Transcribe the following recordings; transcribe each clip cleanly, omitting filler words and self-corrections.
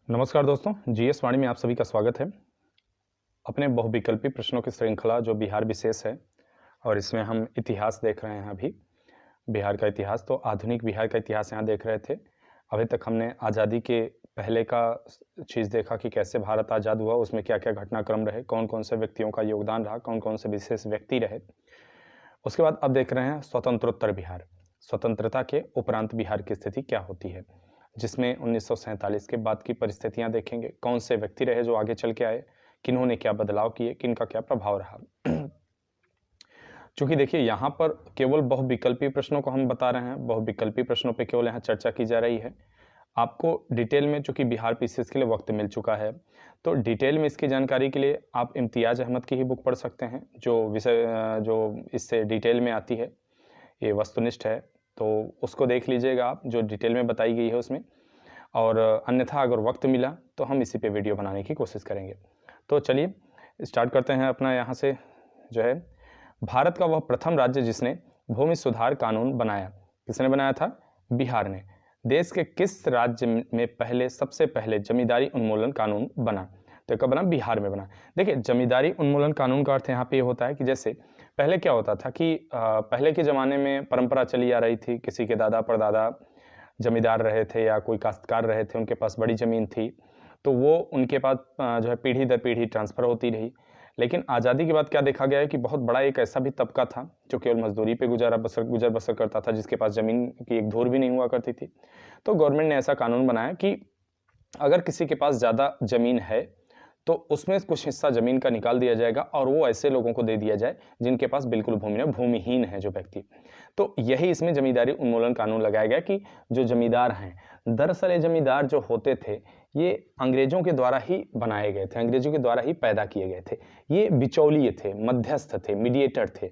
नमस्कार दोस्तों, जीएस वाणी में आप सभी का स्वागत है। अपने बहुविकल्पी प्रश्नों की श्रृंखला जो बिहार विशेष है और इसमें हम इतिहास देख रहे हैं। अभी बिहार का इतिहास, तो आधुनिक बिहार का इतिहास यहाँ देख रहे थे। अभी तक हमने आज़ादी के पहले का चीज़ देखा कि कैसे भारत आज़ाद हुआ, उसमें क्या क्या घटनाक्रम रहे, कौन कौन से व्यक्तियों का योगदान रहा, कौन कौन से विशेष व्यक्ति रहे। उसके बाद अब देख रहे हैं स्वतंत्रोत्तर बिहार, स्वतंत्रता के उपरांत बिहार की स्थिति क्या होती है, जिसमें 1947 के बाद की परिस्थितियां देखेंगे। कौन से व्यक्ति रहे जो आगे चल के आए, किन्होंने क्या बदलाव किए, किनका क्या प्रभाव रहा। चूंकि देखिए यहाँ पर केवल बहुविकल्पी प्रश्नों को हम बता रहे हैं, बहुविकल्पी प्रश्नों पे केवल यहाँ चर्चा की जा रही है। आपको डिटेल में, चूंकि बिहार पीसीएस के लिए वक्त मिल चुका है, तो डिटेल में इसकी जानकारी के लिए आप इम्तियाज़ अहमद की ही बुक पढ़ सकते हैं, जो विषय जो इससे डिटेल में आती है, ये वस्तुनिष्ठ है, तो उसको देख लीजिएगा आप, जो डिटेल में बताई गई है उसमें। और अन्यथा अगर वक्त मिला तो हम इसी पे वीडियो बनाने की कोशिश करेंगे। तो चलिए स्टार्ट करते हैं अपना। यहाँ से जो है, भारत का वह प्रथम राज्य जिसने भूमि सुधार कानून बनाया, किसने बनाया था? बिहार ने। देश के किस राज्य में सबसे पहले जमींदारी उन्मूलन कानून बना? तो कब बना? बिहार में बना। देखिए, जमींदारी उन्मूलन कानून का अर्थ यहाँ पे ये होता है कि जैसे पहले क्या होता था कि पहले के ज़माने में परंपरा चली आ रही थी, किसी के दादा परदादा जमींदार रहे थे या कोई काश्तकार रहे थे, उनके पास बड़ी ज़मीन थी, तो वो उनके पास जो है पीढ़ी दर पीढ़ी ट्रांसफ़र होती रही। लेकिन आज़ादी के बाद क्या देखा गया है कि बहुत बड़ा एक ऐसा भी तबका था जो केवल मजदूरी पे गुजर बसर करता था, जिसके पास ज़मीन की एक धूर भी नहीं हुआ करती थी। तो गवर्नमेंट ने ऐसा कानून बनाया कि अगर किसी के पास ज़्यादा ज़मीन है तो उसमें कुछ हिस्सा ज़मीन का निकाल दिया जाएगा और वो ऐसे लोगों को दे दिया जाए जिनके पास बिल्कुल भूमि नहीं, भूमिहीन है जो व्यक्ति। तो यही इसमें जमींदारी उन्मूलन कानून लगाया गया कि जो जमींदार हैं, दरअसल ये जमींदार जो होते थे ये अंग्रेजों के द्वारा ही बनाए गए थे, अंग्रेजों के द्वारा ही पैदा किए गए थे। ये बिचौलिए थे, मध्यस्थ थे, मीडिएटर थे,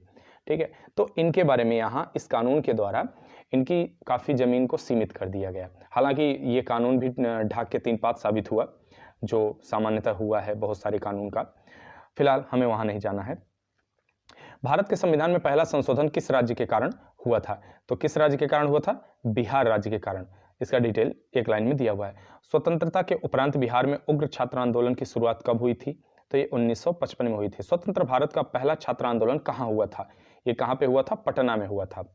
ठीक है। तो इनके बारे में यहाँ इस कानून के द्वारा इनकी काफ़ी ज़मीन को सीमित कर दिया गया। हालांकि ये कानून भी ढाक के तीन पात साबित हुआ, जो सामान्यतः हुआ है बहुत सारे कानून का। फिलहाल हमें वहां नहीं जाना है। भारत के संविधान में पहला संशोधन किस राज्य के कारण हुआ था? तो किस राज्य के कारण हुआ था? बिहार राज्य के कारण। इसका डिटेल एक लाइन में दिया हुआ है। स्वतंत्रता के उपरांत बिहार में उग्र छात्र आंदोलन की शुरुआत कब हुई थी? तो ये 1955 में हुई थी। स्वतंत्र भारत का पहला छात्र आंदोलन कहाँ हुआ था? ये कहाँ पे हुआ था? पटना में हुआ था।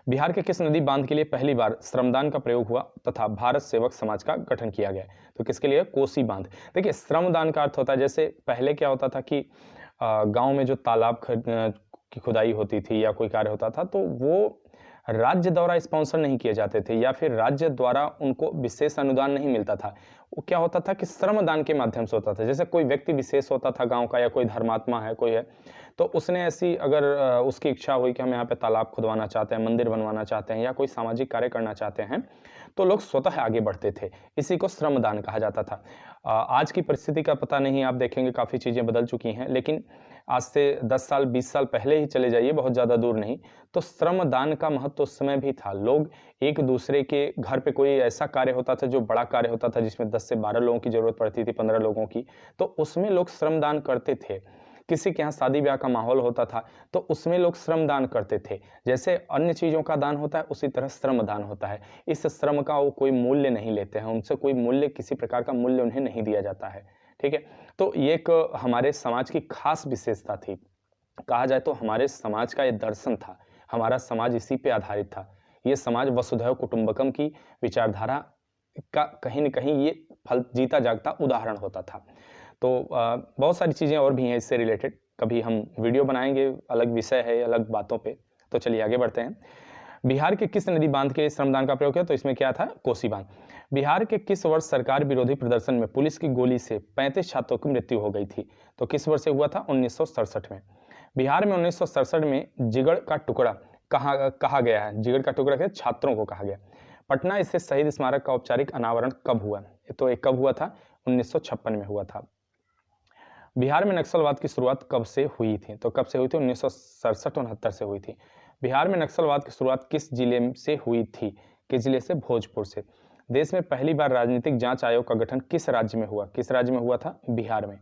बिहार के किस नदी बांध के लिए पहली बार श्रमदान का प्रयोग हुआ तथा भारत सेवक समाज का गठन किया गया? तो किसके लिए? कोसी बांध। देखिए, श्रमदान का अर्थ होता है, जैसे पहले क्या होता था कि गांव में जो तालाब की खुदाई होती थी या कोई कार्य होता था, तो वो राज्य द्वारा स्पॉन्सर नहीं किए जाते थे या फिर राज्य द्वारा उनको विशेष अनुदान नहीं मिलता था। वो क्या होता था कि श्रमदान के माध्यम से होता था। जैसे कोई व्यक्ति विशेष होता था गांव का, या कोई धर्मात्मा है, कोई है, तो उसने ऐसी अगर उसकी इच्छा हुई कि हम यहाँ पे तालाब खुदवाना चाहते हैं, मंदिर बनवाना चाहते हैं या कोई सामाजिक कार्य करना चाहते हैं, तो लोग स्वतः आगे बढ़ते थे। इसी को श्रमदान कहा जाता था। आज की परिस्थिति का पता नहीं, आप देखेंगे काफ़ी चीज़ें बदल चुकी हैं, लेकिन आज से 10 साल 20 साल पहले ही चले जाइए, बहुत ज़्यादा दूर नहीं, तो श्रमदान का महत्व उस समय भी था। लोग एक दूसरे के घर पे कोई ऐसा कार्य होता था जो बड़ा कार्य होता था, जिसमें 10 से 12 लोगों की ज़रूरत पड़ती थी, 15 लोगों की, तो उसमें लोग श्रमदान करते थे। किसी के यहाँ शादी ब्याह का माहौल होता था तो उसमें लोग श्रमदान करते थे। जैसे अन्य चीज़ों का दान होता है, उसी तरह श्रमदान होता है। इस श्रम का वो कोई मूल्य नहीं लेते हैं, उनसे कोई मूल्य, किसी प्रकार का मूल्य उन्हें नहीं दिया जाता है, ठीक है। तो ये एक हमारे समाज की खास विशेषता थी। कहा जाए तो हमारे समाज का ये दर्शन था, हमारा समाज इसी पे आधारित था। ये समाज वसुधैव कुटुंबकम की विचारधारा का कहीं न कहीं ये फल जीता जागता उदाहरण होता था। तो बहुत सारी चीज़ें और भी हैं इससे रिलेटेड, कभी हम वीडियो बनाएंगे, अलग विषय है, अलग बातों पे। तो चलिए आगे बढ़ते हैं। बिहार के किस नदी बांध के श्रमदान का प्रयोग किया? तो इसमें क्या था? कोसी बांध। बिहार के किस वर्ष सरकार विरोधी प्रदर्शन में पुलिस की गोली से 35 छात्रों की मृत्यु हो गई थी? तो किस वर्ष से हुआ था? 1967 में। बिहार में 1967 में जिगड़ का टुकड़ा कहा गया है? जिगड़ का टुकड़ा क्या? छात्रों को कहा गया। पटना स्थित शहीद स्मारक का औपचारिक अनावरण कब हुआ? तो एक कब हुआ था? 1956 में हुआ था। बिहार में नक्सलवाद की शुरुआत कब से हुई थी? तो कब से हुई थी? 1967-69 से हुई थी। बिहार में नक्सलवाद की शुरुआत किस जिले से हुई थी? किस जिले से? भोजपुर से। देश में पहली बार राजनीतिक जांच आयोग का गठन किस राज्य में हुआ? किस राज्य में हुआ था? बिहार में।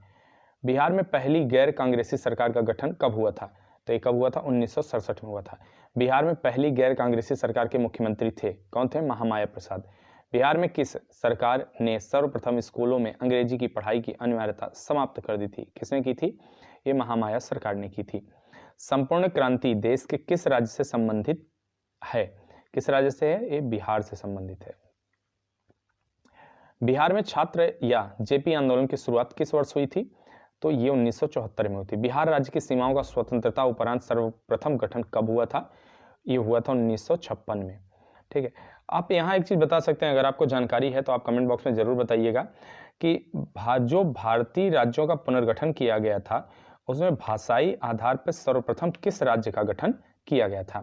बिहार में पहली गैर कांग्रेसी सरकार का गठन कब हुआ था? तो ये कब हुआ था? 1967 में हुआ था। बिहार में पहली गैर कांग्रेसी सरकार के मुख्यमंत्री थे कौन थे? महामाया प्रसाद। बिहार में किस सरकार ने सर्वप्रथम स्कूलों में अंग्रेजी की पढ़ाई की अनिवार्यता समाप्त कर दी थी? किसने की थी? ये महामाया सरकार ने की थी। संपूर्ण क्रांति देश के किस राज्य से संबंधित है? किस राज्य से है? ये बिहार से संबंधित है। बिहार में छात्र या जेपी आंदोलन की शुरुआत किस वर्ष हुई थी? तो ये 1974 में हुई थी। बिहार राज्य की सीमाओं का स्वतंत्रता उपरांत सर्वप्रथम गठन कब हुआ था? ये हुआ था 1956 में। ठीक है, आप यहाँ एक चीज बता सकते हैं, अगर आपको जानकारी है तो आप कमेंट बॉक्स में जरूर बताइएगा कि जो भारतीय राज्यों का पुनर्गठन किया गया था उसमें भाषाई आधार पर सर्वप्रथम किस राज्य का गठन किया गया था?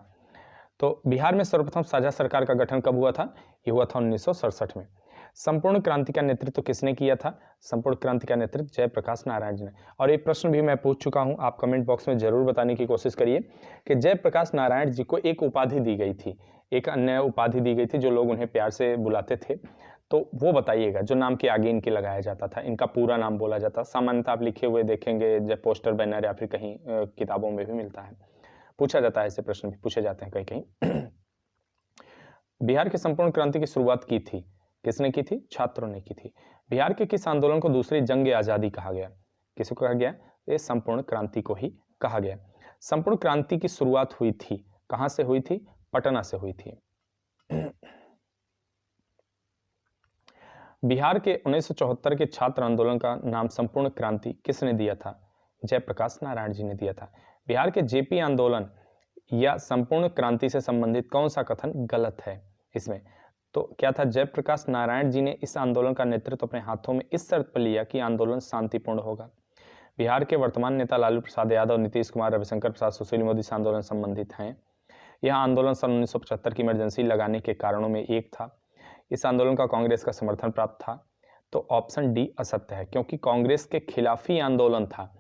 तो बिहार में सर्वप्रथम साझा सरकार का गठन कब हुआ था? ये हुआ था 1967 में। संपूर्ण क्रांति का नेतृत्व किसने किया था? संपूर्ण क्रांति का नेतृत्व जयप्रकाश नारायण जी ने। और ये प्रश्न भी मैं पूछ चुका हूं, आप कमेंट बॉक्स में जरूर बताने की कोशिश करिए कि जयप्रकाश नारायण जी को एक उपाधि दी गई थी, एक अन्य उपाधि दी गई थी जो लोग उन्हें प्यार से बुलाते थे, तो वो बताइएगा जो नाम के आगे इनके लगाया जाता था, इनका पूरा नाम बोला जाता। सामान्यतः आप लिखे हुए देखेंगे जब पोस्टर बैनर या फिर कहीं किताबों में भी मिलता है, पूछा जाता है, ऐसे प्रश्न भी पूछे जाते हैं कहीं कहीं। बिहार की संपूर्ण क्रांति की शुरुआत की थी किसने की थी? छात्रों ने की थी। बिहार के किस आंदोलन को दूसरी जंग आजादी कहा गया? किसको कहा गया? ये संपूर्ण क्रांति को ही कहा गया। संपूर्ण क्रांति की शुरुआत हुई थी, कहां से हुई थी? पटना से हुई थी। बिहार के 1974 के छात्र आंदोलन का नाम संपूर्ण क्रांति किसने दिया था? जयप्रकाश नारायण जी ने दिया था। बिहार के जेपी आंदोलन या संपूर्ण क्रांति से संबंधित कौन सा कथन गलत है इसमें? तो क्या था? जयप्रकाश नारायण जी ने इस आंदोलन का नेतृत्व अपने हाथों में इस शर्त पर लिया कि आंदोलन शांतिपूर्ण होगा। बिहार के वर्तमान नेता लालू प्रसाद यादव, नीतीश कुमार, रविशंकर प्रसाद, सुशील मोदी से आंदोलन संबंधित हैं। यह आंदोलन सन 1975 की इमरजेंसी लगाने के कारणों में एक था। इस आंदोलन का कांग्रेस का समर्थन प्राप्त था। तो ऑप्शन डी असत्य है, क्योंकि कांग्रेस के खिलाफ ही आंदोलन था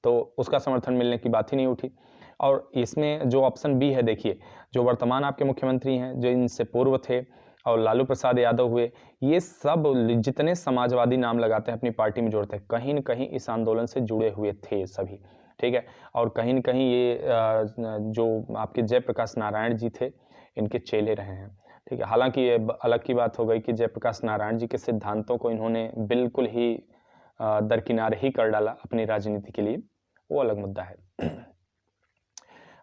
तो उसका समर्थन मिलने की बात ही नहीं उठी। और इसमें जो ऑप्शन बी है, देखिए, जो वर्तमान आपके मुख्यमंत्री हैं, जो इनसे पूर्व थे और लालू प्रसाद यादव हुए, ये सब जितने समाजवादी नाम लगाते हैं अपनी पार्टी में जोड़ते हैं, कहीं न कहीं इस आंदोलन से जुड़े हुए थे सभी। ठीक है, और कहीं न कहीं ये जो आपके जयप्रकाश नारायण जी थे, इनके चेले रहे हैं। ठीक है, हालांकि ये अलग की बात हो गई कि जयप्रकाश नारायण जी के सिद्धांतों को इन्होंने बिल्कुल ही दरकिनार ही कर डाला अपनी राजनीति के लिए, वो अलग मुद्दा है।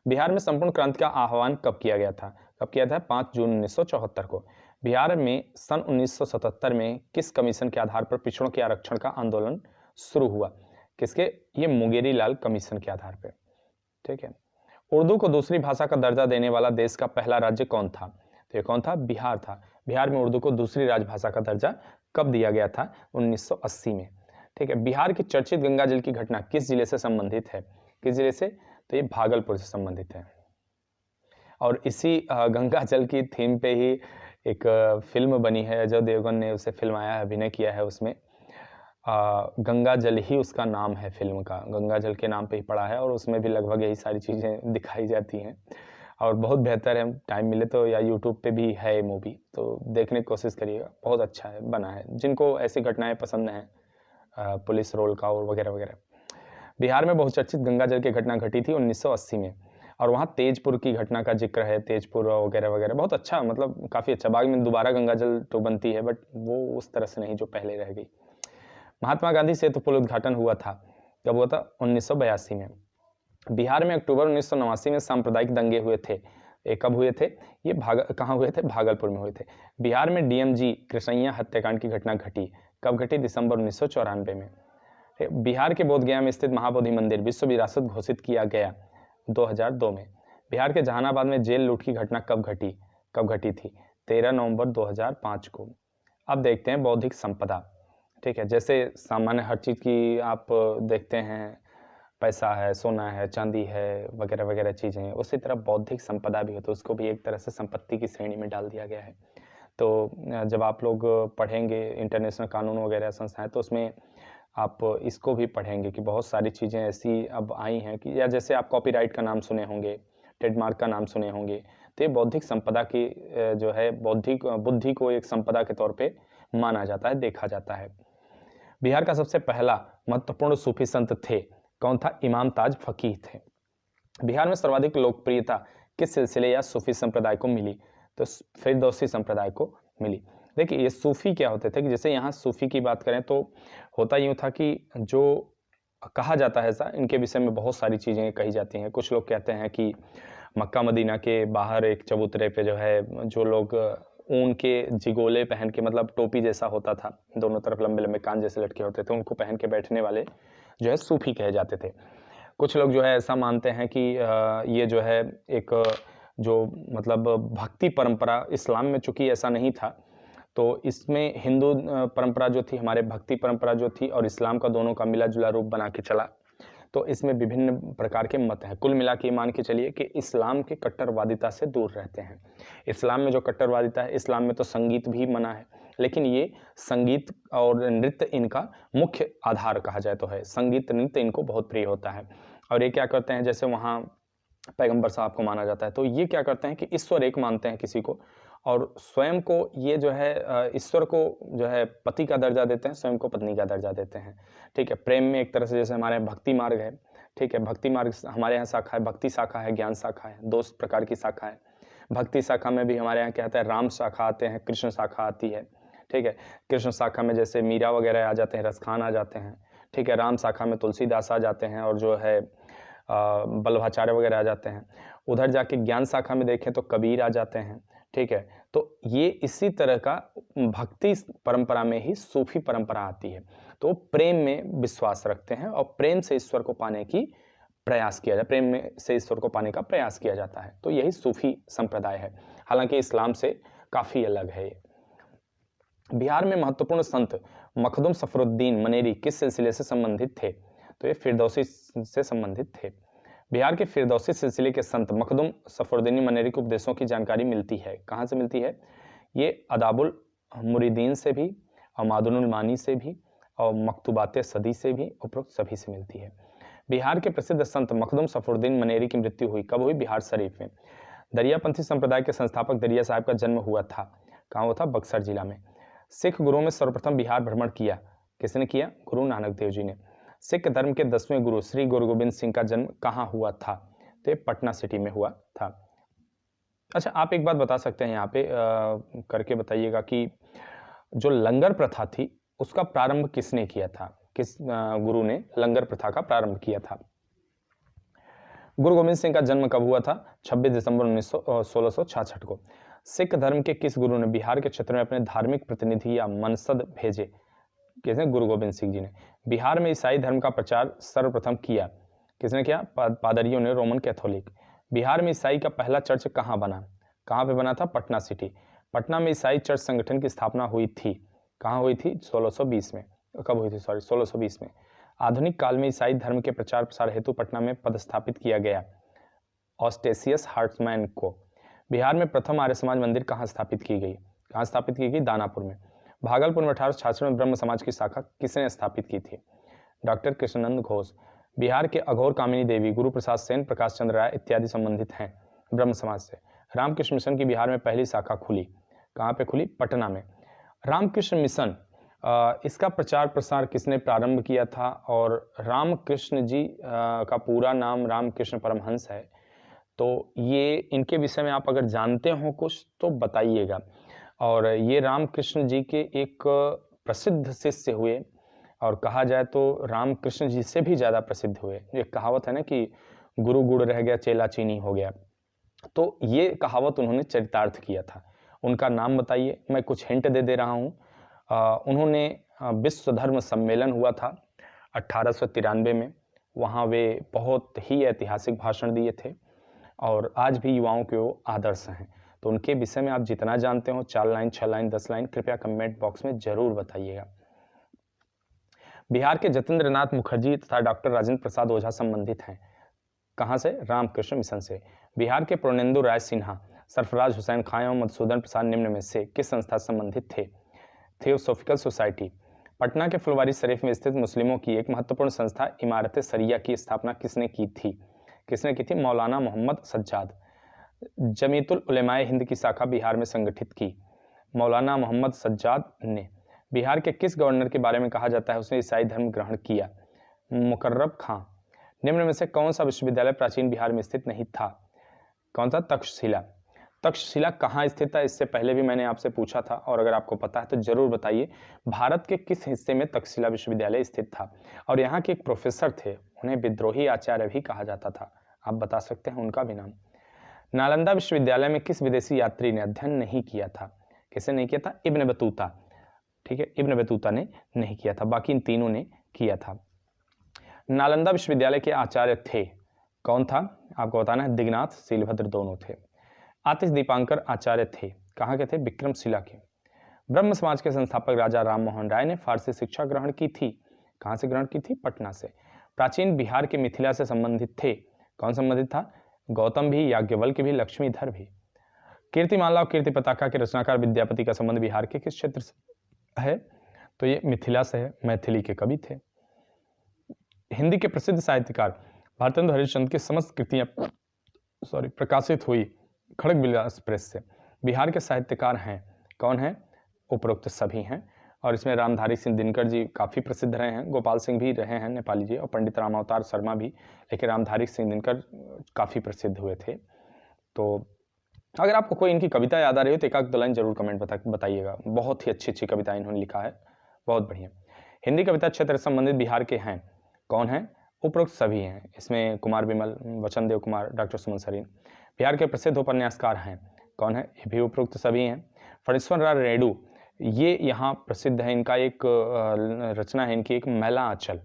बिहार में संपूर्ण क्रांति का आह्वान कब किया गया था? कब किया था? 5 जून 1974 को। बिहार में सन 1977 में किस कमीशन के आधार पर पिछड़ों के आरक्षण का आंदोलन शुरू हुआ? किसके? ये मुंगेरी लाल कमीशन के आधार पर। ठीक है, उर्दू को दूसरी भाषा का दर्जा देने वाला देश का पहला राज्य कौन था? तो ये कौन था? बिहार था। बिहार में उर्दू को दूसरी राजभाषा का दर्जा कब दिया गया था? 1980 में। ठीक है, बिहार की चर्चित गंगा जल की घटना किस जिले से संबंधित है? किस जिले से? तो ये भागलपुर से संबंधित है। और इसी गंगा जल की थीम पे ही एक फिल्म बनी है, अजय देवगन ने उसे फिल्माया है, अभिनय किया है उसमें। गंगा जल ही उसका नाम है फिल्म का, गंगा जल के नाम पे ही पड़ा है और उसमें भी लगभग यही सारी चीज़ें दिखाई जाती हैं और बहुत बेहतर है। टाइम मिले तो या यूट्यूब पे भी है मूवी, तो देखने की कोशिश करिएगा, बहुत अच्छा है, बना है, जिनको ऐसी घटनाएं पसंद हैं, पुलिस रोल का और वगैरह वगैरह। बिहार में बहुचर्चित गंगा जल की घटना घटी थी 1980 में और वहाँ तेजपुर की घटना का जिक्र है, तेजपुर वगैरह वगैरह। बहुत अच्छा, मतलब काफ़ी अच्छा। बाद में दोबारा गंगा जल तो बनती है, बट वो उस तरह से नहीं जो पहले रह गई। महात्मा गांधी सेतु पुल उद्घाटन हुआ था, कब हुआ था? 1982 में। बिहार में अक्टूबर 1989 में सांप्रदायिक दंगे हुए थे, ये कब हुए थे? ये कहाँ हुए थे? भागलपुर में हुए थे। बिहार में डीएमजी कृष्णैया हत्याकांड की घटना घटी, कब घटी? दिसंबर 1994 में। बिहार के बोधगया में स्थित महाबोधि मंदिर विश्व विरासत घोषित किया गया 2002 में। बिहार के जहानाबाद में जेल लूट की घटना कब घटी? कब घटी थी? 13 नवंबर 2005 को। अब देखते हैं बौद्धिक संपदा। ठीक है, जैसे सामान्य हर चीज़ की आप देखते हैं, पैसा है, सोना है, चांदी है, वगैरह वगैरह चीज़ें, उसी तरह बौद्धिक संपदा भी है, तो उसको भी एक तरह से संपत्ति की श्रेणी में डाल दिया गया है। तो जब आप लोग पढ़ेंगे इंटरनेशनल कानून वगैरह संस्थाएं, तो उसमें आप इसको भी पढ़ेंगे कि बहुत सारी चीज़ें ऐसी अब आई हैं कि, या जैसे आप कॉपीराइट का नाम सुने होंगे, ट्रेडमार्क का नाम सुने होंगे, तो ये बौद्धिक संपदा की जो है बौद्धिक बुद्धि को एक संपदा के तौर पे माना जाता है, देखा जाता है। बिहार का सबसे पहला महत्वपूर्ण सूफी संत थे, कौन था? इमाम ताज फकीह थे। बिहार में सर्वाधिक लोकप्रियता किस सिलसिले या सूफी संप्रदाय को मिली? तो फिरदौसी संप्रदाय को मिली। देखिए ये सूफ़ी क्या होते थे कि जैसे यहाँ सूफ़ी की बात करें तो होता यूँ था कि जो कहा जाता है ऐसा, इनके विषय में बहुत सारी चीज़ें कही जाती हैं। कुछ लोग कहते हैं कि मक्का मदीना के बाहर एक चबूतरे पे जो है जो लोग ऊन के जिगोले पहन के, मतलब टोपी जैसा होता था, दोनों तरफ लंबे लंबे कान जैसे लटके होते थे, उनको पहन के बैठने वाले जो है सूफी कहे जाते थे। कुछ लोग जो है ऐसा मानते हैं कि ये जो है एक जो मतलब भक्ति परंपरा इस्लाम में, चूंकि ऐसा नहीं था तो इसमें हिंदू परंपरा जो थी, हमारे भक्ति परंपरा जो थी और इस्लाम का दोनों का मिला जुला रूप बना के चला। तो इसमें विभिन्न प्रकार के मत हैं। कुल मिला के मान के चलिए कि इस्लाम के कट्टरवादिता से दूर रहते हैं। इस्लाम में जो कट्टरवादिता है, इस्लाम में तो संगीत भी मना है, लेकिन ये संगीत और नृत्य इनका मुख्य आधार कहा जाए तो है। संगीत नृत्य इनको बहुत प्रिय होता है। और ये क्या करते हैं, जैसे वहाँ पैगंबर साहब को माना जाता है, तो ये क्या करते हैं कि ईश्वर एक मानते हैं किसी को, और स्वयं को ये जो है ईश्वर को जो है पति का दर्जा देते हैं, स्वयं को पत्नी का दर्जा देते हैं। ठीक है, प्रेम में एक तरह से जैसे हमारे यहाँ भक्ति मार्ग है, ठीक है, भक्ति मार्ग हमारे यहाँ शाखा है, भक्ति शाखा है, ज्ञान शाखा है, दो प्रकार की शाखा है। भक्ति शाखा में भी हमारे यहाँ क्या होता है, राम शाखा आते हैं, कृष्ण शाखा आती है। ठीक है, कृष्ण शाखा में जैसे मीरा वगैरह आ जाते हैं, रसखान आ जाते हैं। ठीक है, राम शाखा में तुलसीदास आ जाते हैं और जो है बल्लभाचार्य वगैरह आ जाते हैं। उधर जाके ज्ञान शाखा में देखें तो कबीर आ जाते हैं। ठीक है, तो ये इसी तरह का भक्ति परंपरा में ही सूफी परंपरा आती है। तो प्रेम में विश्वास रखते हैं और प्रेम से ईश्वर को पाने की प्रयास किया जाए, प्रेम में से ईश्वर को पाने का प्रयास किया जाता है। तो यही सूफी संप्रदाय है, हालांकि इस्लाम से काफी अलग है ये। बिहार में महत्वपूर्ण संत मखदूम सफरुद्दीन मनेरी किस सिलसिले से संबंधित थे? तो ये फिरदौसी से संबंधित थे। बिहार के फिरदौसी सिलसिले के संत मखदूम सफरुद्दीन मनेरी के उपदेशों की जानकारी मिलती है, कहाँ से मिलती है? ये अदाबुल मुरीदीन से भी और मादुनुल मानी से भी और मकतूबात सदी से भी, उपरोक्त सभी से मिलती है। बिहार के प्रसिद्ध संत मखदूम सफरुद्दीन मनेरी की मृत्यु हुई कब हुई? बिहार शरीफ में। दरियापंथी संप्रदाय के संस्थापक दरिया साहब का जन्म हुआ था, कहाँ हुआ था? बक्सर जिला में। सिख गुरुओं में सर्वप्रथम बिहार भ्रमण किया, किसने किया? गुरु नानक देव जी ने। सिख धर्म के 10वें गुरु श्री गुरु गोविंद सिंह का जन्म कहाँ हुआ था? तो पटना सिटी में हुआ था। अच्छा, आप एक बात बता सकते हैं यहाँ पे करके बताइएगा कि जो लंगर प्रथा थी उसका प्रारंभ किसने किया था? किस गुरु ने लंगर प्रथा का प्रारंभ किया था? गुरु गोविंद सिंह का जन्म कब हुआ था? 26 दिसंबर 1666 को। सिख धर्म के किस गुरु ने बिहार के क्षेत्र में अपने धार्मिक प्रतिनिधि या मनसद भेजे? किसने? गुरु गोविंद सिंह जी ने। बिहार में ईसाई धर्म का प्रचार सर्वप्रथम किया, किसने किया? पादरियों ने, रोमन कैथोलिक। बिहार में ईसाई का पहला चर्च कहाँ बना? कहाँ पे बना था? पटना सिटी। पटना में ईसाई चर्च संगठन की स्थापना हुई थी, कहाँ हुई थी? 1620 में। कब हुई थी? सॉरी, 1620 में। आधुनिक काल में ईसाई धर्म के प्रचार प्रसार हेतु पटना में पदस्थापित किया गया ऑस्टेसियस हार्ट्समैन को। बिहार में प्रथम आर्य समाज मंदिर कहाँ स्थापित की गई? कहाँ स्थापित की गई? दानापुर में। भागलपुर में 1866 में ब्रह्म समाज की शाखा किसने स्थापित की थी? डॉक्टर कृष्णानंद घोष। बिहार के अघोर कामिनी देवी, गुरु प्रसाद सेन, प्रकाश चंद्र राय इत्यादि संबंधित हैं ब्रह्म समाज से। रामकृष्ण मिशन की बिहार में पहली शाखा खुली, कहाँ पे खुली? पटना में। रामकृष्ण मिशन इसका प्रचार प्रसार किसने प्रारंभ किया था? और रामकृष्ण जी का पूरा नाम रामकृष्ण परमहंस है, तो ये इनके विषय में आप अगर जानते हो कुछ तो बताइएगा। और ये रामकृष्ण जी के एक प्रसिद्ध शिष्य हुए, और कहा जाए तो रामकृष्ण जी से भी ज़्यादा प्रसिद्ध हुए। एक कहावत है ना कि गुरु गुड़ रह गया, चेला चीनी हो गया, तो ये कहावत उन्होंने चरितार्थ किया था। उनका नाम बताइए, मैं कुछ हिंट दे रहा हूँ। उन्होंने विश्व धर्म सम्मेलन हुआ था 1893 में, वहाँ वे बहुत ही ऐतिहासिक भाषण दिए थे और आज भी युवाओं के वो आदर्श हैं। तो उनके विषय में आप जितना जानते हो, 4 लाइन, 6 लाइन, 10 लाइन, कृपया कमेंट बॉक्स में जरूर बताइएगा। बिहार के जतेंद्र नाथ मुखर्जी तथा डॉक्टर राजेंद्र प्रसाद ओझा संबंधित हैं, कहाँ से? रामकृष्ण मिशन से। बिहार के पूर्णेंदु राय सिन्हा, सरफराज हुसैन खां एवं मधुसूदन प्रसाद निम्न में से किस संस्था से संबंधित थे? Theosophical society. पटना के फुलवारी शरीफ में स्थित मुस्लिमों की एक महत्वपूर्ण संस्था इमारत सरिया की स्थापना किसने की थी? किसने की थी? मौलाना मोहम्मद सज्जाद। जमीयतुल उलेमाए हिंद की शाखा बिहार में संगठित की, मौलाना मोहम्मद सज्जाद ने। बिहार के किस गवर्नर के बारे में कहा जाता है उसने ईसाई धर्म ग्रहण किया? मुकर्रब खां। निम्न में से कौन सा विश्वविद्यालय प्राचीन बिहार में स्थित नहीं था? कौन सा? तक्षशिला। तक्षशिला कहाँ स्थित है, इससे पहले भी मैंने आपसे पूछा था और अगर आपको पता है तो जरूर बताइए। भारत के किस हिस्से में तक्षशिला विश्वविद्यालय स्थित था? और यहाँ के एक प्रोफेसर थे, उन्हें विद्रोही आचार्य भी कहा जाता था। आप बता सकते हैं उनका भी नाम। नालंदा विश्वविद्यालय में किस विदेशी यात्री ने अध्ययन नहीं किया था? किसे नहीं किया था? Ibn Battuta. ठीक है, इब्न बतूता ने नहीं किया था, बाकी इन तीनों ने किया था। नालंदा विश्वविद्यालय के आचार्य थे, कौन था? आपको बताना है, दिगनाथ शीलभद्र दोनों थे। आतिश दीपांकर आचार्य थे, कहाँ के थे? विक्रमशिला के। ब्रह्म समाज के संस्थापक राजा राम मोहन राय ने फारसी शिक्षा ग्रहण की थी, कहाँ से ग्रहण की थी? पटना से। प्राचीन बिहार के मिथिला से संबंधित थे, कौन संबंधित था? गौतम भी, याज्ञवल्क्य भी, लक्ष्मीधर भी। कीर्तिमाला और कीर्ति पताका के रचनाकार विद्यापति का संबंध बिहार के किस क्षेत्र से है? तो ये मिथिला से है, मैथिली के कवि थे। हिंदी के प्रसिद्ध साहित्यकार भारतेंदु हरिश्चंद्र की समस्त कृतियां प्रकाशित हुई खड़गविलास प्रेस से। बिहार के साहित्यकार हैं, कौन है? उपरोक्त सभी हैं, और इसमें रामधारी सिंह दिनकर जी काफ़ी प्रसिद्ध रहे हैं, गोपाल सिंह भी रहे हैं नेपाली जी, और पंडित रामावतार शर्मा भी, लेकिन रामधारी सिंह दिनकर काफ़ी प्रसिद्ध हुए थे। तो अगर आपको कोई इनकी कविता याद आ रही हो तो एक आध दो लाइन जरूर कमेंट बताइएगा। बहुत ही अच्छी अच्छी कविताएं इन्होंने लिखा है, बहुत बढ़िया। हिंदी कविता क्षेत्र से संबंधित बिहार के हैं, कौन है? उपरोक्त सभी हैं, इसमें कुमार विमल, वचनदेव कुमार, डॉक्टर सुमन सरीन। बिहार के प्रसिद्ध उपन्यासकार हैं, कौन है? ये भी उपरोक्त सभी हैं। फणीश्वर राव रेणु, ये यहाँ प्रसिद्ध है, इनका एक रचना है इनकी, एक मैला आंचल।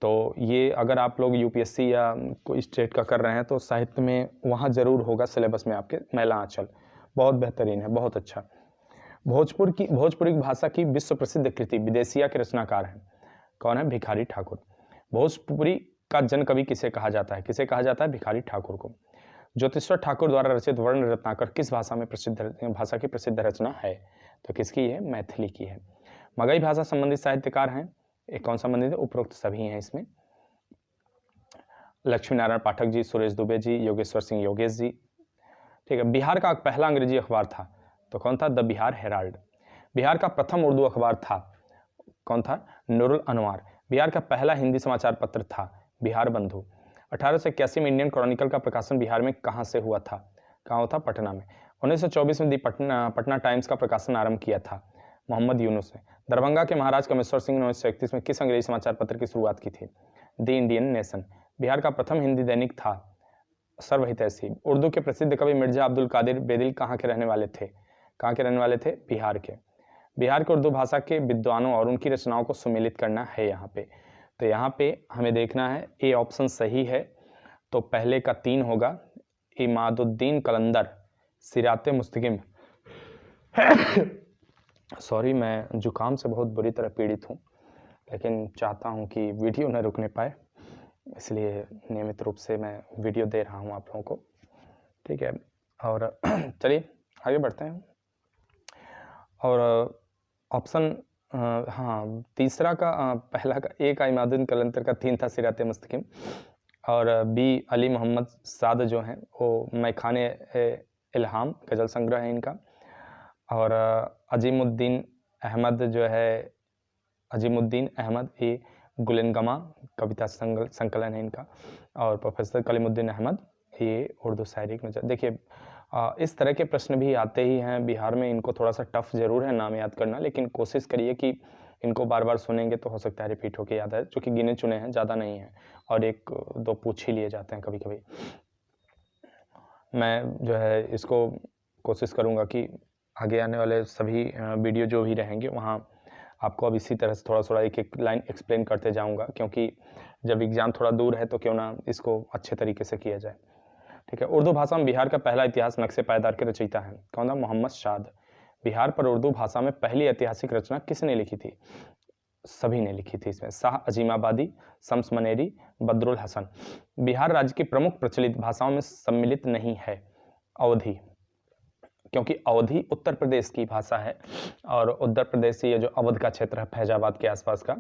तो ये अगर आप लोग यूपीएससी या कोई स्टेट का कर रहे हैं तो साहित्य में वहाँ जरूर होगा सिलेबस में आपके, मैला आंचल बहुत बेहतरीन है, बहुत अच्छा। भोजपुरी भाषा की विश्व प्रसिद्ध कृति विदेशिया के रचनाकार हैं, कौन है? भिखारी ठाकुर। भोजपुरी का जन कवि किसे कहा जाता है? किसे कहा जाता है? भिखारी ठाकुर को। ज्योतिश्वर ठाकुर द्वारा रचित वर्ण रत्नाकर किस भाषा में भाषा की प्रसिद्ध रचना है? तो किसकी है? मैथिली की है। मगही भाषा संबंधित साहित्यकार हैं, एक कौन संबंधित है? उपरोक्त सभी हैं इसमें। लक्ष्मी नारायण पाठक जी, सुरेश दुबे जी, योगेश्वर सिंह योगेश जी। ठीक है। बिहार का पहला अंग्रेजी अखबार था, तो कौन था? The Bihar Herald. बिहार का प्रथम उर्दू अखबार था, कौन था? नूरुल अनवार। बिहार का पहला हिंदी समाचार पत्र था बिहार बंधु। 1881 में इंडियन क्रॉनिकल का प्रकाशन बिहार में कहाँ से हुआ था? कहाँ हुआ था? पटना में। 1924 में दी पटना टाइम्स का प्रकाशन आरंभ किया था मोहम्मद यूनुस ने। दरभंगा के महाराज कामेश्वर सिंह ने 1931 में किस अंग्रेजी समाचार पत्र की शुरुआत की थी? The Indian nation. बिहार का प्रथम हिंदी दैनिक था सर्वहितैषी। उर्दू के प्रसिद्ध कवि मिर्जा अब्दुल कादिर बेदिल कहाँ के रहने वाले थे? कहाँ के रहने वाले थे? बिहार के। बिहार के उर्दू भाषा के विद्वानों और उनकी रचनाओं को सुमेलित करना है यहाँ पे। तो यहाँ पे हमें देखना है, ए ऑप्शन सही है, तो पहले का 3 होगा, इमादुद्दीन कलंदर, सिराते मुस्तकिम। सॉरी, मैं जुकाम से बहुत बुरी तरह पीड़ित हूँ, लेकिन चाहता हूँ कि वीडियो न रुकने पाए, इसलिए नियमित रूप से मैं वीडियो दे रहा हूँ आप लोगों को। ठीक है, और चलिए आगे बढ़ते हैं। और ऑप्शन हाँ, तीसरा का पहला का ए का इमादुद्दीन कलंदर का 3 था सिराते मुस्तकिम, और बी अली मोहम्मद साद जो हैं वो मैखाने इल्हाम गज़ल संग्रह है इनका, और अजीमुद्दीन अहमद जो है, अजीमुद्दीन अहमद ये गुलनगमा कविता संकलन है इनका, और प्रोफेसर कलीमुद्दीन अहमद ये उर्दू शायरी में। देखिए इस तरह के प्रश्न भी आते ही हैं बिहार में, इनको थोड़ा सा टफ जरूर है नाम याद करना, लेकिन कोशिश करिए कि इनको बार बार सुनेंगे तो हो सकता है रिपीट होके याद है, जो कि गिने चुने हैं, ज़्यादा नहीं है, और 1-2 पूछ ही लिए जाते हैं कभी कभी। मैं जो है इसको कोशिश करूँगा कि आगे आने वाले सभी वीडियो जो भी रहेंगे वहाँ आपको अब इसी तरह से थोड़ा थोड़ा एक एक लाइन एक्सप्लेन करते जाऊँगा, क्योंकि जब एग्ज़ाम थोड़ा दूर है तो क्यों ना इसको अच्छे तरीके से किया जाए। ठीक है। उर्दू भाषा में बिहार का पहला इतिहास नक्शे पायदार के रचयिता हैं, कौन था? मोहम्मद शाद। बिहार पर उर्दू भाषा में पहली ऐतिहासिक रचना किसने लिखी थी? सभी ने लिखी थी इसमें, शाह अजीमाबादी, शम्स मनेरी, बदरुल हसन। बिहार राज्य की प्रमुख प्रचलित भाषाओं में सम्मिलित नहीं है अवधी, क्योंकि अवधी उत्तर प्रदेश की भाषा है, और उत्तर प्रदेश से ये जो अवध का क्षेत्र है फैजाबाद के आसपास का,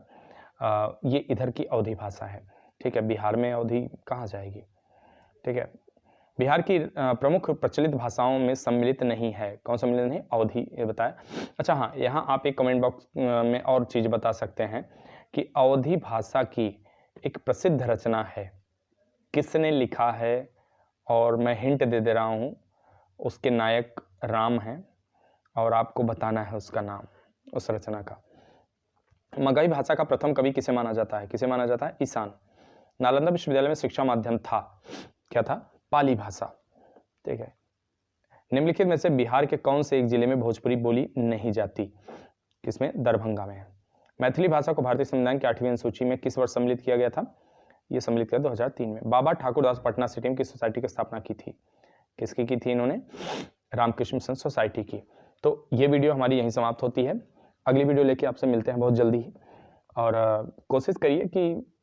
ये इधर की अवधी भाषा है। ठीक है, बिहार में अवधी कहाँ जाएगी? ठीक है। बिहार की प्रमुख प्रचलित भाषाओं में सम्मिलित नहीं है, कौन सम्मिलित नहीं? अवधी, ये बताया। अच्छा हाँ, यहाँ आप एक कमेंट बॉक्स में और चीज़ बता सकते हैं कि अवधी भाषा की एक प्रसिद्ध रचना है, किसने लिखा है? और मैं हिंट दे रहा हूँ, उसके नायक राम हैं और आपको बताना है उसका नाम, उस रचना का। मगही भाषा का प्रथम कवि किसे माना जाता है? किसे माना जाता है? ईशान। नालंदा विश्वविद्यालय में शिक्षा माध्यम था, क्या था? पाली भाषा। ठीक है। निम्नलिखित में से बिहार के कौन से एक जिले में भोजपुरी बोली नहीं जाती? किसमें? दरभंगा में। मैथिली भाषा को भारतीय संविधान की 8वीं अनुसूची में किस वर्ष सम्मिलित किया गया था? ये सम्मिलित किया 2003 में। बाबा ठाकुरदास पटना सिटी में किस सोसाइटी की स्थापना की थी? किसकी की थी इन्होंने? रामकृष्ण मिशन सोसाइटी की। तो ये वीडियो हमारी यहीं समाप्त होती है। अगली वीडियो लेके आपसे मिलते हैं बहुत जल्दी ही। और कोशिश करिए कि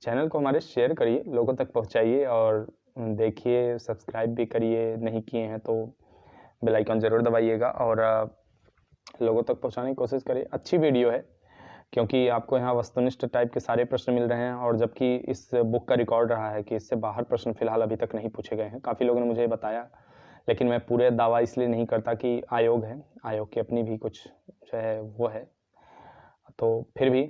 चैनल को हमारे शेयर करिए, लोगों तक पहुंचाइए और देखिए, सब्सक्राइब भी करिए, नहीं किए हैं तो बेल आइकन ज़रूर दबाइएगा और लोगों तक पहुंचाने की कोशिश करिए। अच्छी वीडियो है क्योंकि आपको यहाँ वस्तुनिष्ठ टाइप के सारे प्रश्न मिल रहे हैं और जबकि इस बुक का रिकॉर्ड रहा है कि इससे बाहर प्रश्न फिलहाल अभी तक नहीं पूछे गए हैं। काफ़ी लोगों ने मुझे बताया, लेकिन मैं पूरे दावा इसलिए नहीं करता कि आयोग है, आयोग की अपनी भी कुछ जो है वो है, तो फिर भी